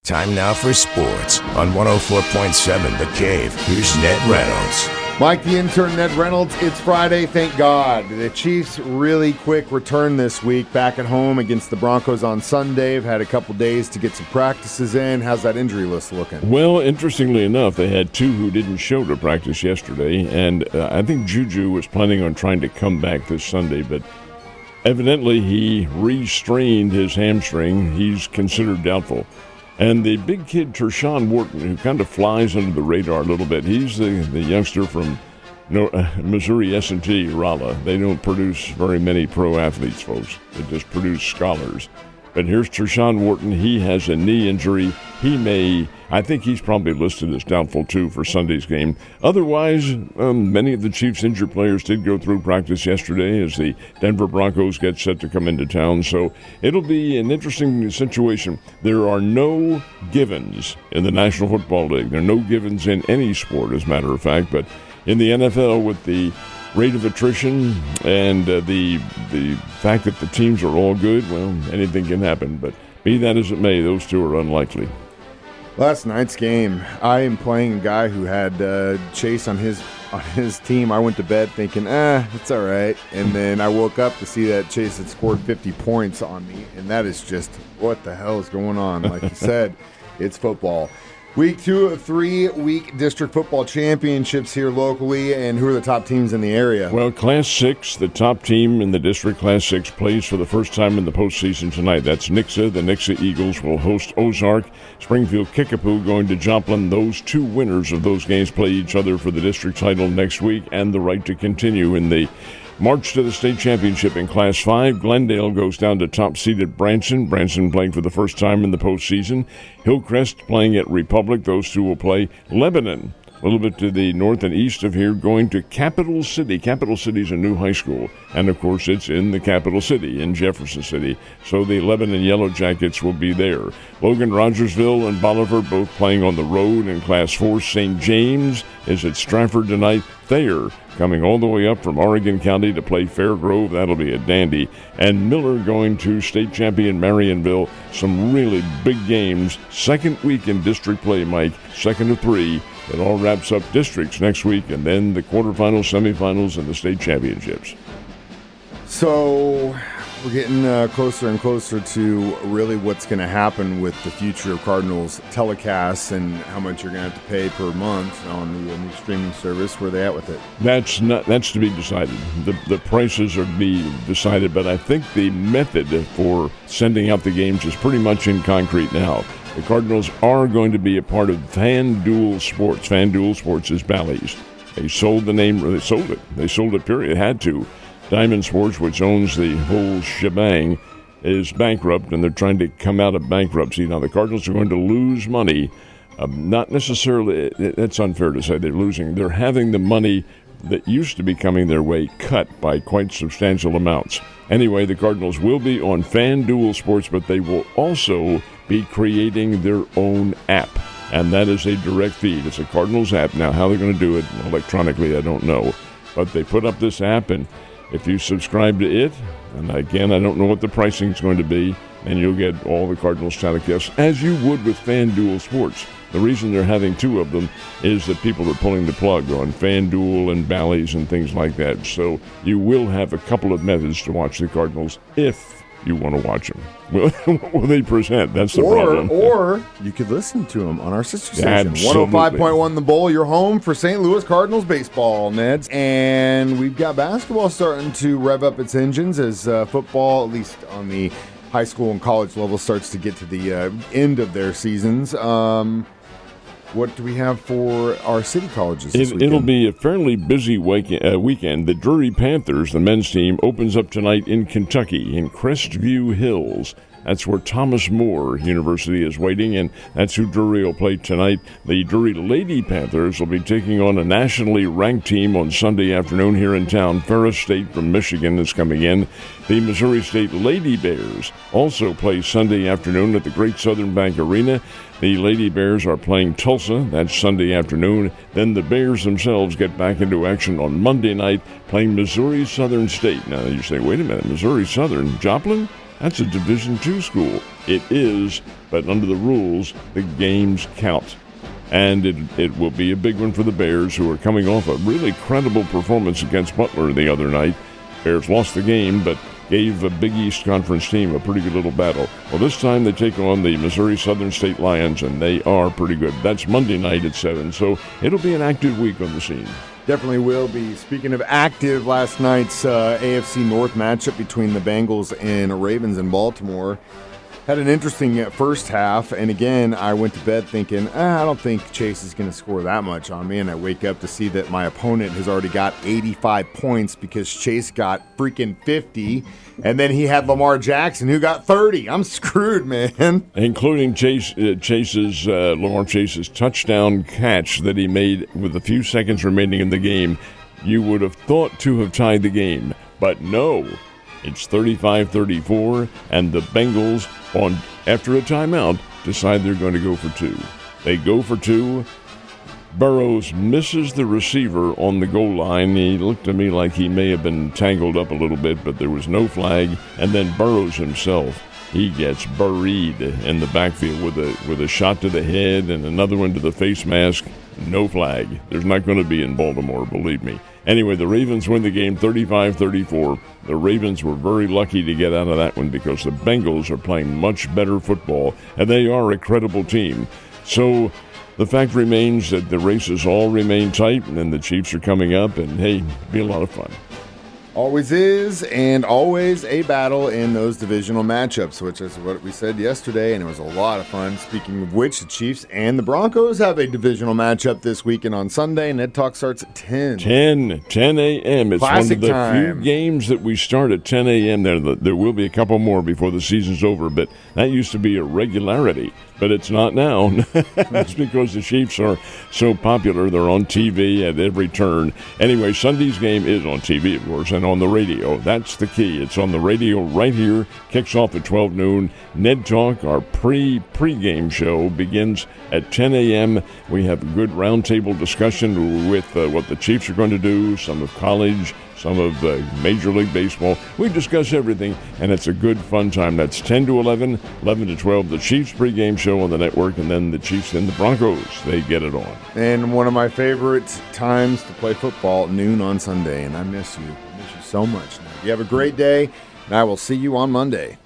Time now for sports on 104.7 The Cave. Here's Ned Reynolds. Mike, the intern, Ned Reynolds. It's Friday, thank God. The Chiefs really quick return this week back at home against the Broncos on Sunday. Have had a couple days to get some practices in. How's that injury list looking? Well, interestingly enough, they had two who didn't show to practice yesterday, and I think Juju was planning on trying to come back this Sunday, but evidently he re-strained his hamstring. He's considered doubtful. And the big kid, Tershawn Wharton, who kind of flies under the radar a little bit, he's the youngster from Missouri S&T, Rolla. They don't produce very many pro athletes, folks. They just produce scholars. But here's Tershawn Wharton. He has a knee injury. I think he's probably listed as doubtful, too, for Sunday's game. Otherwise, many of the Chiefs' injured players did go through practice yesterday as the Denver Broncos get set to come into town. So it'll be an interesting situation. There are no givens in the National Football League. There are no givens in any sport, as a matter of fact. But in the NFL, with the rate of attrition and the fact that the teams are all good, well, anything can happen. But be that as it may, those two are unlikely. Last night's game, I am playing a guy who had Chase on his team. I went to bed thinking, it's all right. And then I woke up to see that Chase had scored 50 points on me. And that is just, what the hell is going on? Like you said, it's football. Week 2 of 3-week district football championships here locally, and who are the top teams in the area? Well, Class 6, the top team in the district, Class 6, plays for the first time in the postseason tonight. That's Nixa. The Nixa Eagles will host Ozark. Springfield Kickapoo going to Joplin. Those two winners of those games play each other for the district title next week and the right to continue in the march to the state championship in Class 5. Glendale goes down to top-seeded Branson. Branson playing for the first time in the postseason. Hillcrest playing at Republic. Those two will play. Lebanon, a little bit to the north and east of here, going to Capital City. Capital City is a new high school, and of course it's in the capital city, in Jefferson City. So the Lebanon Yellow Jackets will be there. Logan, Rogersville, and Bolivar both playing on the road in Class 4. St. James is at Stratford tonight. Thayer coming all the way up from Oregon County to play Fairgrove. That'll be a dandy. And Miller going to state champion Marionville. Some really big games. Second week in district play, Mike. Second of 3. It all wraps up districts next week, and then the quarterfinals, semifinals, and the state championships. So we're getting closer and closer to really what's going to happen with the future of Cardinals telecasts and how much you're going to have to pay per month on the new streaming service. Where are they at with it? That's to be decided. The prices are to be decided, but I think the method for sending out the games is pretty much in concrete now. The Cardinals are going to be a part of FanDuel Sports. FanDuel Sports is Bally's. They sold the name. They sold it. They sold it, period. Had to. Diamond Sports, which owns the whole shebang, is bankrupt, and they're trying to come out of bankruptcy. Now, the Cardinals are going to lose money. Not necessarily, that's unfair to say they're losing. They're having the money that used to be coming their way cut by quite substantial amounts. Anyway, the Cardinals will be on FanDuel Sports, but they will also be creating their own app, and that is a direct feed. It's a Cardinals app. Now, how they're going to do it electronically, I don't know. But they put up this app, and if you subscribe to it, and again, I don't know what the pricing is going to be, and you'll get all the Cardinals telecasts, as you would with FanDuel Sports. The reason they're having 2 of them is that people are pulling the plug on FanDuel and Bally's and things like that. So you will have a couple of methods to watch the Cardinals if you want to watch them. What will they present? That's the problem. Or you could listen to them on our sister station. Absolutely. 105.1 The Bull, your home for St. Louis Cardinals baseball, Neds. And we've got basketball starting to rev up its engines as football, at least on the high school and college level, starts to get to the end of their seasons. What do we have for our city colleges this weekend? It'll be a fairly busy weekend. The Drury Panthers, the men's team, opens up tonight in Kentucky, in Crestview Hills. That's where Thomas More University is waiting, and that's who Drury will play tonight. The Drury Lady Panthers will be taking on a nationally ranked team on Sunday afternoon here in town. Ferris State from Michigan is coming in. The Missouri State Lady Bears also play Sunday afternoon at the Great Southern Bank Arena. The Lady Bears are playing Tulsa. That's Sunday afternoon. Then the Bears themselves get back into action on Monday night, playing Missouri Southern State. Now you say, wait a minute, Missouri Southern, Joplin? That's a Division II school. It is, but under the rules, the games count. And it will be a big one for the Bears, who are coming off a really credible performance against Butler the other night. Bears lost the game, but gave a Big East Conference team a pretty good little battle. Well, this time they take on the Missouri Southern State Lions, and they are pretty good. That's Monday night at 7, so it'll be an active week on the scene. Definitely will be. Speaking of active, last night's AFC North matchup between the Bengals and Ravens in Baltimore had an interesting first half, and again, I went to bed thinking, I don't think Chase is going to score that much on me, and I wake up to see that my opponent has already got 85 points because Chase got freaking 50, and then he had Lamar Jackson who got 30. I'm screwed, man. Including Lamar Chase's touchdown catch that he made with a few seconds remaining in the game. You would have thought to have tied the game, but no. It's 35-34, and the Bengals, after a timeout, decide they're going to go for 2. They go for 2. Burrows misses the receiver on the goal line. He looked to me like he may have been tangled up a little bit, but there was no flag. And then Burrows himself, he gets buried in the backfield with a shot to the head and another one to the face mask. No flag. There's not going to be in Baltimore, believe me. Anyway, the Ravens win the game 35-34. The Ravens were very lucky to get out of that one because the Bengals are playing much better football, and they are a credible team. So the fact remains that the races all remain tight, and the Chiefs are coming up, and, hey, be a lot of fun. Always is, and always a battle in those divisional matchups, which is what we said yesterday, and it was a lot of fun. Speaking of which, the Chiefs and the Broncos have a divisional matchup this weekend on Sunday. Ned Talk starts at 10. 10 a.m. It's Classic one of the time. few games that we start at 10 a.m. There will be a couple more before the season's over, but that used to be a regularity. But it's not now. That's because the Chiefs are so popular. They're on TV at every turn. Anyway, Sunday's game is on TV, of course, and on the radio. That's the key. It's on the radio right here. Kicks off at 12 noon. Ned Talk, our pre-game show, begins at 10 a.m. We have a good roundtable discussion with what the Chiefs are going to do, some of college, some of Major League Baseball. We discuss everything, and it's a good, fun time. That's 10 to 11, 11 to 12, the Chiefs pregame show on the network, and then the Chiefs and the Broncos, they get it on. And one of my favorite times to play football, noon on Sunday, and I miss you. I miss you so much. You have a great day, and I will see you on Monday.